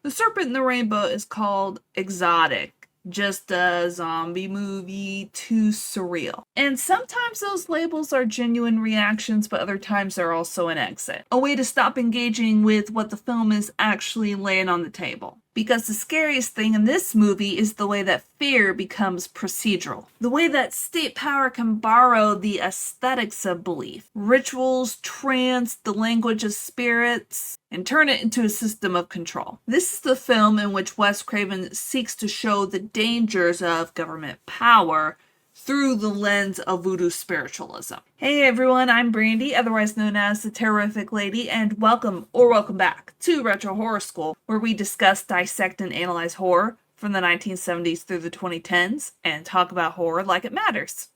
The Serpent in the Rainbow is called exotic, just a zombie movie, too surreal. And sometimes those labels are genuine reactions, but other times they're also an exit. A way to stop engaging with what the film is actually laying on the table. Because the scariest thing in this movie is the way that fear becomes procedural. The way that state power can borrow the aesthetics of belief, rituals, trance, the language of spirits, and turn it into a system of control. This is the film in which Wes Craven seeks to show the dangers of government power through the lens of voodoo spiritualism. Hey everyone, I'm Brandy, otherwise known as the Terrorific Lady, and welcome back to Retro Horror School, where we discuss, dissect, and analyze horror from the 1970s through the 2010s, and talk about horror like it matters.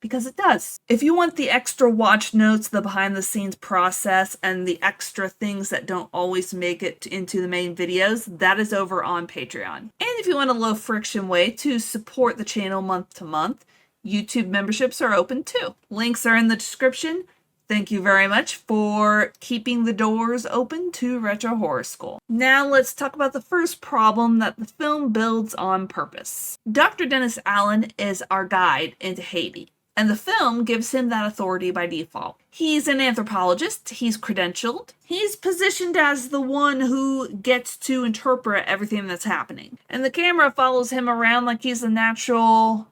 Because it does. If you want the extra watch notes, the behind the scenes process, and the extra things that don't always make it into the main videos, that is over on Patreon. And if you want a low friction way to support the channel month to month, YouTube memberships are open too. Links are in the description. Thank you very much for keeping the doors open to Retro Horror School. Now let's talk about the first problem that the film builds on purpose. Dr. Dennis Allen is our guide into Haiti, and the film gives him that authority by default. He's an anthropologist, he's credentialed, he's positioned as the one who gets to interpret everything that's happening. And the camera follows him around like he's the natural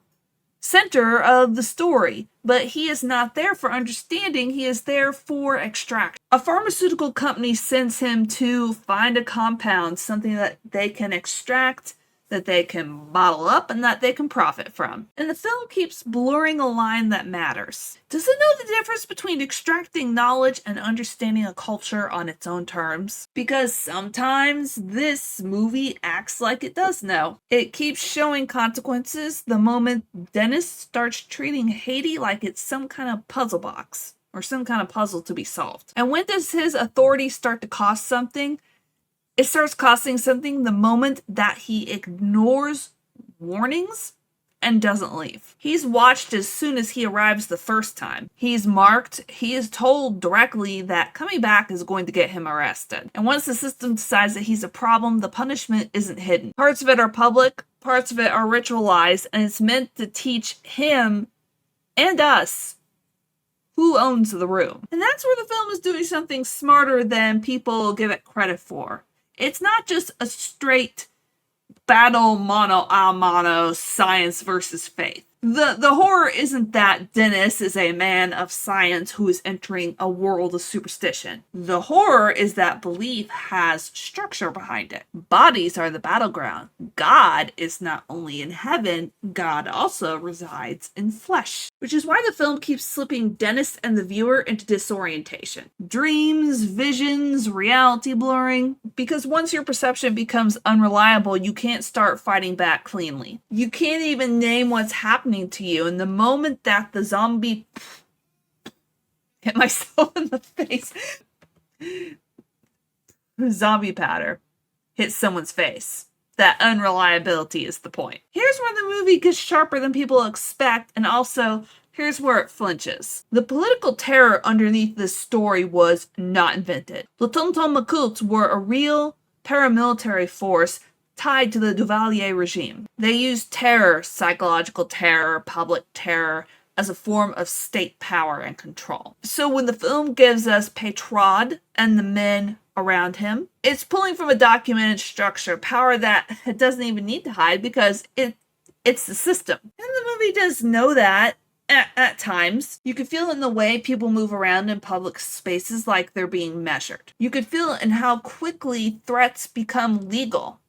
center of the story. But he is not there for understanding, he is there for extraction. A pharmaceutical company sends him to find a compound, something that they can extract, that they can bottle up, and that they can profit from. And the film keeps blurring a line that matters. Does it know the difference between extracting knowledge and understanding a culture on its own terms? Because sometimes this movie acts like it does know. It keeps showing consequences the moment Dennis starts treating Haiti like it's some kind of puzzle box, or some kind of puzzle to be solved. And when does his authority start to cost something? It starts costing something the moment that he ignores warnings and doesn't leave. He's watched as soon as he arrives the first time. He's marked, he is told directly that coming back is going to get him arrested. And once the system decides that he's a problem, the punishment isn't hidden. Parts of it are public, parts of it are ritualized, and it's meant to teach him and us who owns the room. And that's where the film is doing something smarter than people give it credit for. It's not just a straight battle mano a mano, science versus faith. The horror isn't that Dennis is a man of science who is entering a world of superstition. The horror is that belief has structure behind it. Bodies are the battleground. God is not only in heaven, God also resides in flesh. Which is why the film keeps slipping Dennis and the viewer into disorientation. Dreams, visions, reality blurring. Because once your perception becomes unreliable, you can't start fighting back cleanly. You can't even name what's happening to you, and the moment that the zombie hit myself in the face, zombie powder hits someone's face. That unreliability is the point. Here's where the movie gets sharper than people expect, and also here's where it flinches. The political terror underneath this story was not invented. The Tonton Macoutes were a real paramilitary force tied to the Duvalier regime. They used terror, psychological terror, public terror, as a form of state power and control. So when the film gives us Petrod and the men around him, it's pulling from a documented structure, power that it doesn't even need to hide because it's the system. And the movie does know that at times. You can feel it in the way people move around in public spaces like they're being measured. You could feel it in how quickly threats become legal.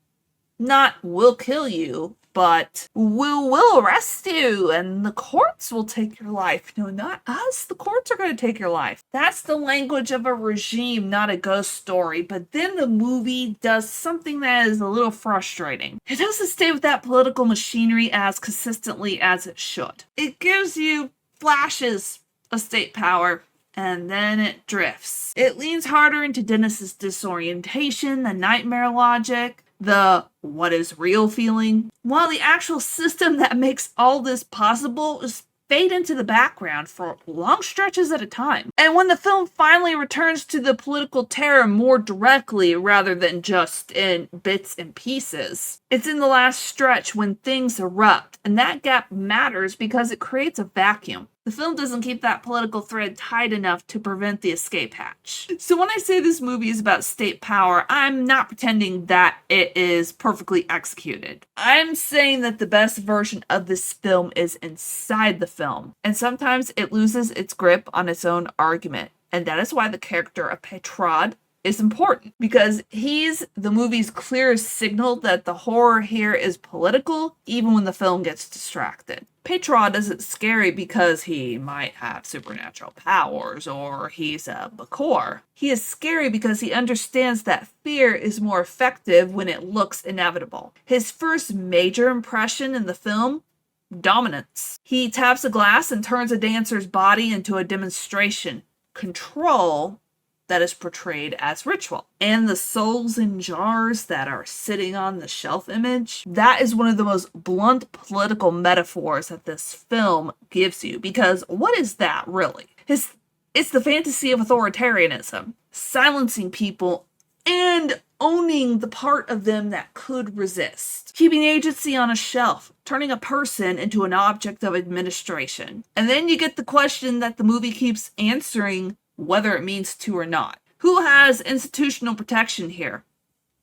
Not we'll kill you, but we'll arrest you and the courts will take your life. No, not us. The courts are going to take your life. That's the language of a regime, not a ghost story. But then the movie does something that is a little frustrating. It doesn't stay with that political machinery as consistently as it should. It gives you flashes of state power, and then it drifts. It leans harder into Dennis's disorientation, the nightmare logic, the what is real feeling, while the actual system that makes all this possible is fade into the background for long stretches at a time. And when the film finally returns to the political terror more directly rather than just in bits and pieces, it's in the last stretch when things erupt, and that gap matters because it creates a vacuum. The film doesn't keep that political thread tight enough to prevent the escape hatch. So when I say this movie is about state power, I'm not pretending that it is perfectly executed. I'm saying that the best version of this film is inside the film, and sometimes it loses its grip on its own argument. And that is why the character of Petrod is important, because he's the movie's clearest signal that the horror here is political, even when the film gets distracted. Petrod isn't scary because he might have supernatural powers or he's a Bakor. He is scary because he understands that fear is more effective when it looks inevitable. His first major impression in the film: dominance. He taps a glass and turns a dancer's body into a demonstration. Control that is portrayed as ritual. And the souls in jars that are sitting on the shelf image, that is one of the most blunt political metaphors that this film gives you, because what is that really? It's the fantasy of authoritarianism, silencing people and owning the part of them that could resist, keeping agency on a shelf, turning a person into an object of administration. And then you get the question that the movie keeps answering, whether it means to or not. Who has institutional protection here?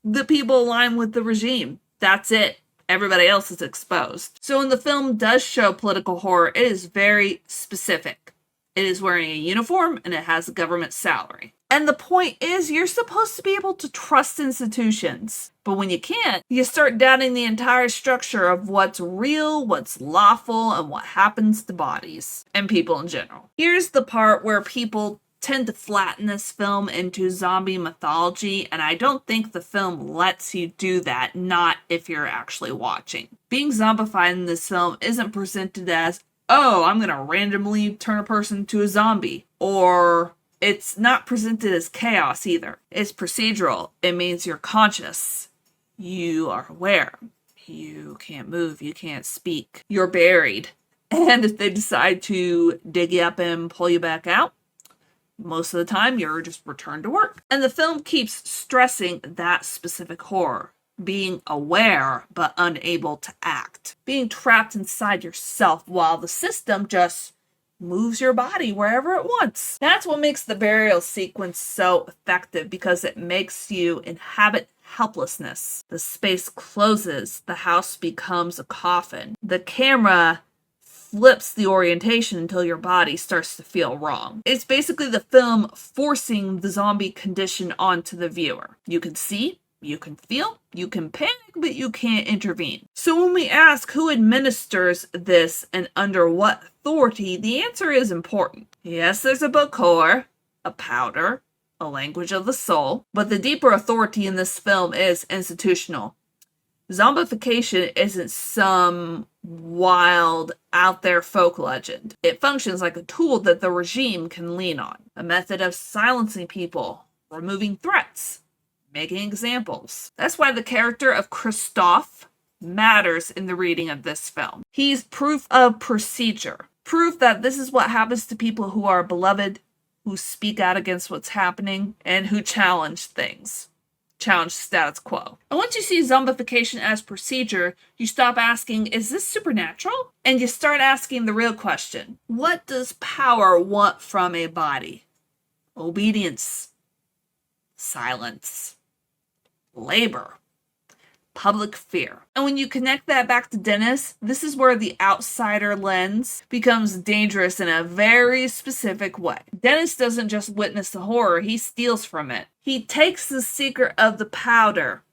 The people aligned with the regime. That's it. Everybody else is exposed. So when the film does show political horror, it is very specific. It is wearing a uniform and it has a government salary. And the point is, you're supposed to be able to trust institutions. But when you can't, you start doubting the entire structure of what's real, what's lawful, and what happens to bodies and people in general. Here's the part where people tend to flatten this film into zombie mythology, and I don't think the film lets you do that, not if you're actually watching. Being zombified in this film isn't presented as, oh, I'm gonna randomly turn a person to a zombie, or it's not presented as chaos either. It's procedural. It means you're conscious. You are aware. You can't move. You can't speak. You're buried. And if they decide to dig you up and pull you back out, most of the time, you're just returned to work. And the film keeps stressing that specific horror. Being aware, but unable to act. Being trapped inside yourself while the system just moves your body wherever it wants. That's what makes the burial sequence so effective, because it makes you inhabit helplessness. The space closes. The house becomes a coffin. The camera flips the orientation until your body starts to feel wrong. It's basically the film forcing the zombie condition onto the viewer. You can see, you can feel, you can panic, but you can't intervene. So when we ask who administers this and under what authority, the answer is important. Yes, there's a Bakor, a powder, a language of the soul, but the deeper authority in this film is institutional. Zombification isn't some wild, out there folk legend. It functions like a tool that the regime can lean on. A method of silencing people, removing threats, making examples. That's why the character of Christoph matters in the reading of this film. He's proof of procedure. Proof that this is what happens to people who are beloved, who speak out against what's happening, and who challenge things. Challenge status quo. And once you see zombification as procedure, you stop asking, is this supernatural? And you start asking the real question. What does power want from a body? Obedience. Silence. Labor. Public fear. And when you connect that back to Dennis, this is where the outsider lens becomes dangerous in a very specific way. Dennis doesn't just witness the horror, he steals from it. He takes the secret of the powder.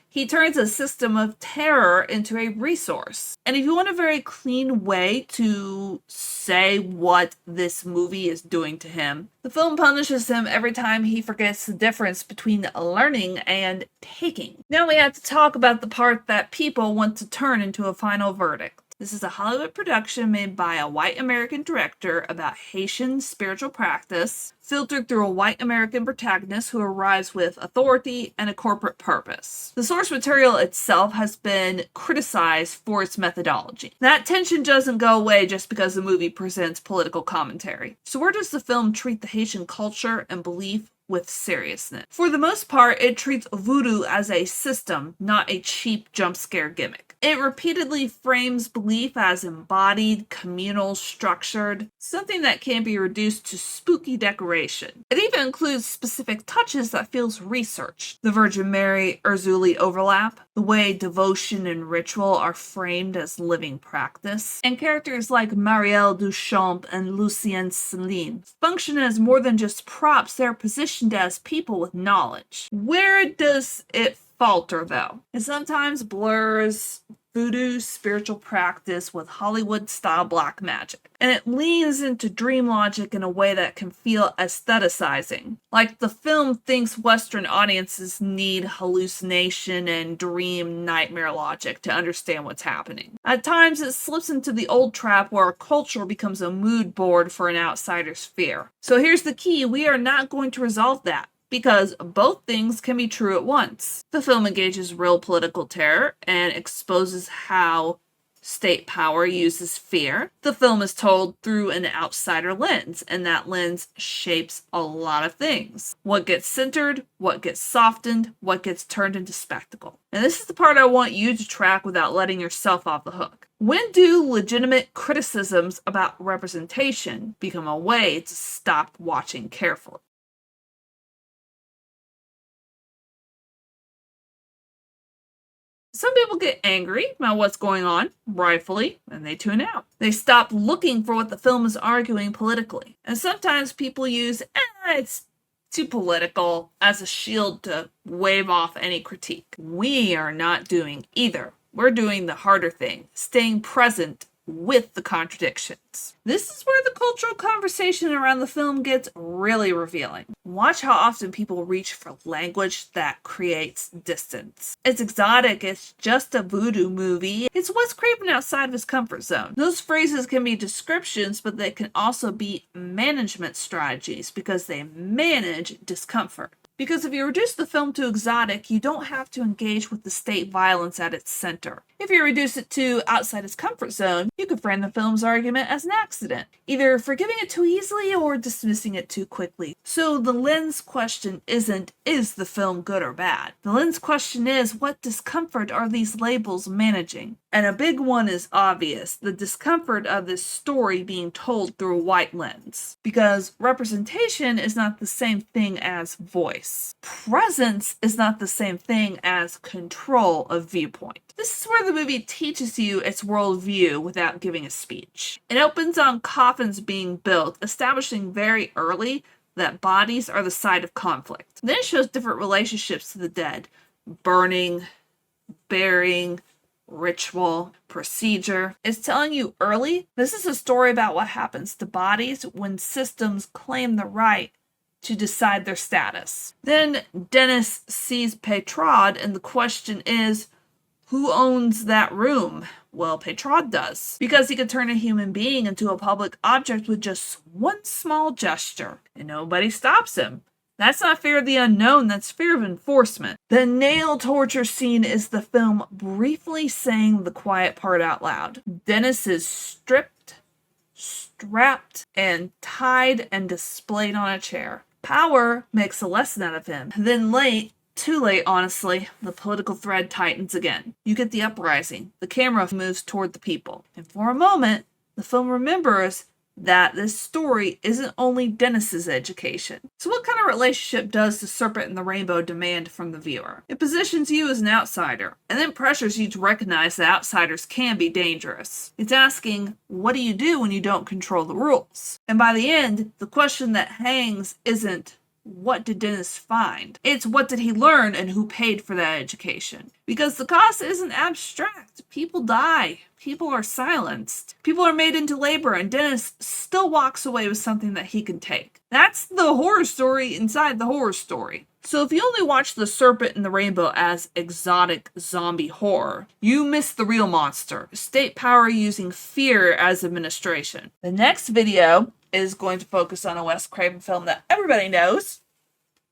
He turns a system of terror into a resource. And if you want a very clean way to say what this movie is doing to him, the film punishes him every time he forgets the difference between learning and taking. Now we have to talk about the part that people want to turn into a final verdict. This is a Hollywood production made by a white American director about Haitian spiritual practice, filtered through a white American protagonist who arrives with authority and a corporate purpose. The source material itself has been criticized for its methodology. That tension doesn't go away just because the movie presents political commentary. So where does the film treat the Haitian culture and belief with seriousness? For the most part, it treats voodoo as a system, not a cheap jump scare gimmick. It repeatedly frames belief as embodied, communal, structured, something that can't be reduced to spooky decoration. It even includes specific touches that feels researched. The Virgin Mary Urzuli overlap, the way devotion and ritual are framed as living practice, and characters like Marielle Duchamp and Lucien Celine function as more than just props. They're positioned as people with knowledge. Where does it falter, though? It sometimes blurs voodoo spiritual practice with Hollywood-style black magic, and it leans into dream logic in a way that can feel aestheticizing. Like the film thinks Western audiences need hallucination and dream nightmare logic to understand what's happening. At times, it slips into the old trap where a culture becomes a mood board for an outsider's fear. So here's the key: we are not going to resolve that, because both things can be true at once. The film engages real political terror and exposes how state power uses fear. The film is told through an outsider lens, and that lens shapes a lot of things. What gets centered, what gets softened, what gets turned into spectacle. And this is the part I want you to track without letting yourself off the hook. When do legitimate criticisms about representation become a way to stop watching carefully? Some people get angry about what's going on, rightfully, and they tune out. They stop looking for what the film is arguing politically. And sometimes people use, it's too political, as a shield to wave off any critique. We are not doing either. We're doing the harder thing, staying present with the contradictions. This is where the cultural conversation around the film gets really revealing. Watch how often people reach for language that creates distance. It's exotic, it's just a voodoo movie, it's what's creeping outside of his comfort zone. Those phrases can be descriptions, but they can also be management strategies because they manage discomfort. Because if you reduce the film to exotic, you don't have to engage with the state violence at its center. If you reduce it to outside its comfort zone, you could frame the film's argument as an accident, either forgiving it too easily or dismissing it too quickly. So the lens question isn't, is the film good or bad? The lens question is, what discomfort are these labels managing? And a big one is obvious, the discomfort of this story being told through a white lens. Because representation is not the same thing as voice. Presence is not the same thing as control of viewpoint. This is where the movie teaches you its worldview without giving a speech. It opens on coffins being built, establishing very early that bodies are the site of conflict. Then it shows different relationships to the dead: burning, burying, ritual, procedure. It's telling you early, this is a story about what happens to bodies when systems claim the right to decide their status. Then Dennis sees Petrod, and the question is, who owns that room? Well, Petrod does, because he could turn a human being into a public object with just one small gesture, and nobody stops him. That's not fear of the unknown, that's fear of enforcement. The nail torture scene is the film briefly saying the quiet part out loud. Dennis is stripped, strapped, and tied and displayed on a chair. Power makes a lesson out of him. Then too late honestly, the political thread tightens again. You get the uprising. The camera moves toward the people. And for a moment, the film remembers that this story isn't only Dennis's education. So what kind of relationship does the Serpent and the Rainbow demand from the viewer? It positions you as an outsider, and then pressures you to recognize that outsiders can be dangerous. It's asking, what do you do when you don't control the rules? And by the end, the question that hangs isn't, what did Dennis find? It's, what did he learn and who paid for that education? Because the cost isn't abstract. People die. People are silenced. People are made into labor, and Dennis still walks away with something that he can take. That's the horror story inside the horror story. So if you only watch The Serpent and the Rainbow as exotic zombie horror, you miss the real monster, state power using fear as administration. The next video is going to focus on a Wes Craven film that everybody knows,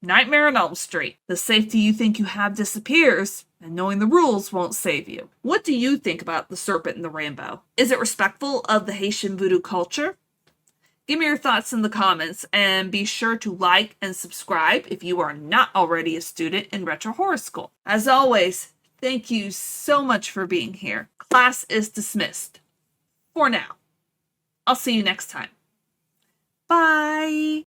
Nightmare on Elm Street. The safety you think you have disappears, and knowing the rules won't save you. What do you think about The Serpent and the Rainbow? Is it respectful of the Haitian voodoo culture? Give me your thoughts in the comments, and be sure to like and subscribe if you are not already a student in Retro Horror School. As always, thank you so much for being here. Class is dismissed. For now. I'll see you next time. Bye!